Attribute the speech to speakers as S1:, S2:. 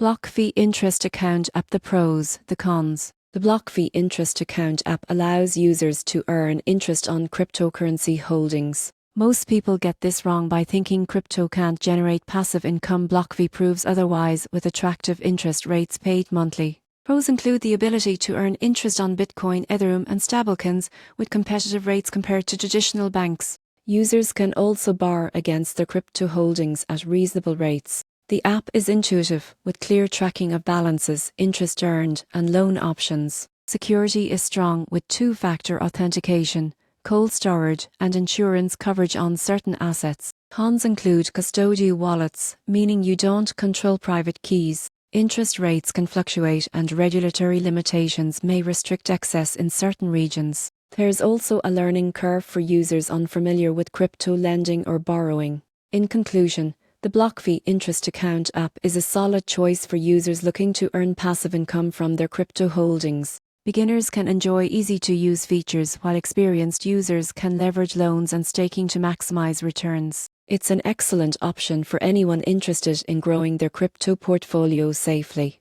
S1: BlockFi Interest Account App. The pros, the cons. The BlockFi Interest Account app allows users to earn interest on cryptocurrency holdings. Most people get this wrong by thinking crypto can't generate passive income. BlockFi proves otherwise with attractive interest rates paid monthly. Pros include the ability to earn interest on Bitcoin, Ethereum, and stablecoins with competitive rates compared to traditional banks. Users can also borrow against their crypto holdings at reasonable rates. The app is intuitive, with clear tracking of balances, interest earned, and loan options. Security is strong with two-factor authentication, cold storage, and insurance coverage on certain assets. Cons include custodial wallets, meaning you don't control private keys. Interest rates can fluctuate and regulatory limitations may restrict access in certain regions. There's also a learning curve for users unfamiliar with crypto lending or borrowing. In conclusion, the BlockFi Interest Account app is a solid choice for users looking to earn passive income from their crypto holdings. Beginners can enjoy easy-to-use features, while experienced users can leverage loans and staking to maximize returns. It's an excellent option for anyone interested in growing their crypto portfolio safely.